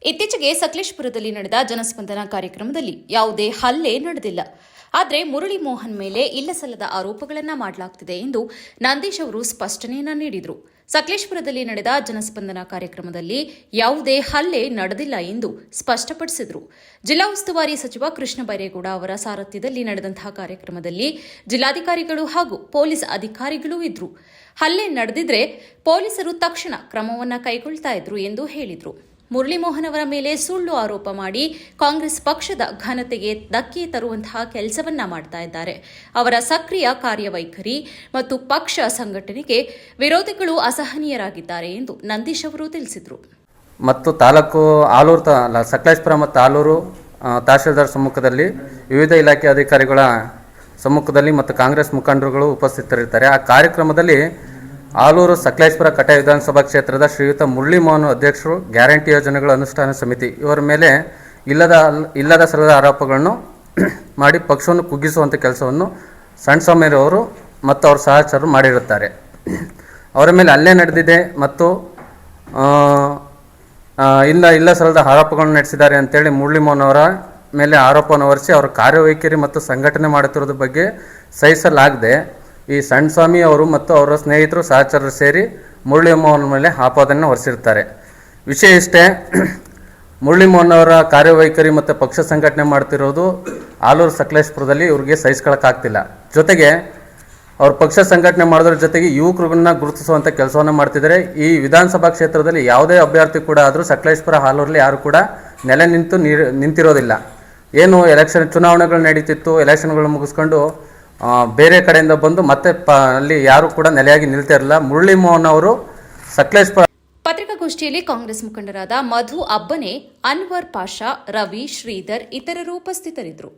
ಇತ್ತೀಚೆಗೆ ಸಕಲೇಶಪುರದಲ್ಲಿ ನಡೆದ ಜನಸ್ಪಂದನ ಕಾರ್ಯಕ್ರಮದಲ್ಲಿ ಯಾವುದೇ ಹಲ್ಲೆ ನಡೆದಿಲ್ಲ. ಆದರೆ ಮುರಳಿ ಮೋಹನ್ ಮೇಲೆ ಇಲ್ಲಸಲ್ಲದ ಆರೋಪಗಳನ್ನು ಮಾಡಲಾಗುತ್ತಿದೆ ಎಂದು ನಂದೀಶ್ ಅವರು ಸ್ಪಷ್ಟನೆಯನ್ನ ನೀಡಿದರು. ಸಕಲೇಶಪುರದಲ್ಲಿ ನಡೆದ ಜನಸ್ಪಂದನ ಕಾರ್ಯಕ್ರಮದಲ್ಲಿ ಯಾವುದೇ ಹಲ್ಲೆ ನಡೆದಿಲ್ಲ ಎಂದು ಸ್ಪಷ್ಟಪಡಿಸಿದರು. ಜಿಲ್ಲಾ ಉಸ್ತುವಾರಿ ಸಚಿವ ಕೃಷ್ಣ ಬೈರೇಗೌಡ ಅವರ ಸಾರಥ್ಯದಲ್ಲಿ ನಡೆದಂತಹ ಕಾರ್ಯಕ್ರಮದಲ್ಲಿ ಜಿಲ್ಲಾಧಿಕಾರಿಗಳು ಹಾಗೂ ಪೊಲೀಸ್ ಅಧಿಕಾರಿಗಳೂ ಇದ್ದರು. ಹಲ್ಲೆ ನಡೆದಿದ್ರೆ ಪೊಲೀಸರು ತಕ್ಷಣ ಕ್ರಮವನ್ನು ಕೈಗೊಳ್ತಾ ಇದ್ರು ಎಂದು ಹೇಳಿದರು. ಮುರಳಿ ಮೋಹನ್ ಅವರ ಮೇಲೆ ಸುಳ್ಳು ಆರೋಪ ಮಾಡಿ ಕಾಂಗ್ರೆಸ್ ಪಕ್ಷದ ಘನತೆಗೆ ಧಕ್ಕೆ ತರುವಂತಹ ಕೆಲಸವನ್ನ ಮಾಡ್ತಾ ಇದ್ದಾರೆ. ಅವರ ಸಕ್ರಿಯ ಕಾರ್ಯವೈಖರಿ ಮತ್ತು ಪಕ್ಷ ಸಂಘಟನೆಗೆ ವಿರೋಧಿಗಳು ಅಸಹನೀಯರಾಗಿದ್ದಾರೆ ಎಂದು ನಂದೀಶ್ ಅವರು ತಿಳಿಸಿದರು. ಮತ್ತು ತಾಲೂಕು ಸಕಲೇಶಪುರ ಮತ್ತು ಆಲೂರು ತಹಶೀಲ್ದಾರ್ ಸಮ್ಮುಖದಲ್ಲಿ ವಿವಿಧ ಇಲಾಖೆ ಅಧಿಕಾರಿಗಳ ಸಮ್ಮುಖದಲ್ಲಿ ಮತ್ತು ಕಾಂಗ್ರೆಸ್ ಮುಖಂಡರುಗಳು ಉಪಸ್ಥಿತರಿರ್ತಾರೆ. ಆ ಕಾರ್ಯಕ್ರಮದಲ್ಲಿ ಆಲೂರು ಸಕಲೇಶಪುರ ಕಟ ವಿಧಾನಸಭಾ ಕ್ಷೇತ್ರದ ಶ್ರೀಯುತ ಮುರಳಿ ಮೋಹನ್ ಅಧ್ಯಕ್ಷರು, ಗ್ಯಾರಂಟಿ ಯೋಜನೆಗಳ ಅನುಷ್ಠಾನ ಸಮಿತಿ ಇವರ ಮೇಲೆ ಇಲ್ಲದ ಸಲ್ಲದ ಆರೋಪಗಳನ್ನು ಮಾಡಿ ಪಕ್ಷವನ್ನು ಕುಗ್ಗಿಸುವಂಥ ಕೆಲಸವನ್ನು ಸಣ್ಣಸ್ವಾಮಿಯವರು ಮತ್ತು ಅವರ ಸಹಚರರು ಮಾಡಿರುತ್ತಾರೆ. ಅವರ ಮೇಲೆ ಹಲ್ಲೆ ನಡೆದಿದೆ ಮತ್ತು ಇಲ್ಲ ಸಲ್ಲದ ಆರೋಪಗಳನ್ನು ನಡೆಸಿದ್ದಾರೆ ಅಂತೇಳಿ ಮುರಳಿ ಮೋಹನ್ ಅವರ ಮೇಲೆ ಆರೋಪವನ್ನು ಹೊರಿಸಿ ಅವರ ಕಾರ್ಯವೈಖರಿ ಮತ್ತು ಸಂಘಟನೆ ಮಾಡುತ್ತಿರೋದ್ರ ಬಗ್ಗೆ ಸಹಿಸಲಾಗದೆ ಈ ಸಣ್ಣಸ್ವಾಮಿ ಅವರು ಮತ್ತು ಅವರ ಸ್ನೇಹಿತರು ಸಹಚರರು ಸೇರಿ ಮುರಳಿ ಮೋಹನ್ ಮೇಲೆ ಆಪಾದನೆ ಹೊರಿಸಿರ್ತಾರೆ. ವಿಷಯ ಇಷ್ಟೇ, ಮುರಳಿ ಮೋಹನ್ ಅವರ ಕಾರ್ಯವೈಖರಿ ಮತ್ತು ಪಕ್ಷ ಸಂಘಟನೆ ಮಾಡ್ತಿರೋದು ಆಲೂರು ಸಕಲೇಶಪುರದಲ್ಲಿ ಇವ್ರಿಗೆ ಸಹಿಸ್ಕೊಳ್ಳೋಕ್ಕಾಗ್ತಿಲ್ಲ. ಜೊತೆಗೆ ಅವ್ರ ಪಕ್ಷ ಸಂಘಟನೆ ಮಾಡೋದ್ರ ಜೊತೆಗೆ ಯುವಕರನ್ನ ಗುರುತಿಸುವಂಥ ಕೆಲಸವನ್ನು ಮಾಡ್ತಿದ್ದಾರೆ. ಈ ವಿಧಾನಸಭಾ ಕ್ಷೇತ್ರದಲ್ಲಿ ಯಾವುದೇ ಅಭ್ಯರ್ಥಿ ಕೂಡ ಆದರೂ ಸಕಲೇಶಪುರ ಆಲೂರಲ್ಲಿ ಯಾರು ಕೂಡ ನೆಲೆ ನಿಂತಿರೋದಿಲ್ಲ. ಏನು ಚುನಾವಣೆಗಳು ನಡೀತಿತ್ತು, ಎಲೆಕ್ಷನ್ಗಳು ಮುಗಿಸ್ಕೊಂಡು ಬೇರೆ ಕಡೆಯಿಂದ ಬಂದು ಮತ್ತೆ ಅಲ್ಲಿ ಯಾರು ಕೂಡ ನೆಲೆಯಾಗಿ ನಿಲ್ತಾ ಇರಲಿಲ್ಲ. ಮುರಳಿ ಮೋಹನ್ ಅವರು ಸಕಲೇಶಪುರ. ಪತ್ರಿಕಾಗೋಷ್ಠಿಯಲ್ಲಿ ಕಾಂಗ್ರೆಸ್ ಮುಖಂಡರಾದ ಮಧು ಅಬ್ಬನೆ, ಅನ್ವರ್ ಪಾಷಾ, ರವಿ, ಶ್ರೀಧರ್ ಇತರರು ಉಪಸ್ಥಿತರಿದ್ದರು.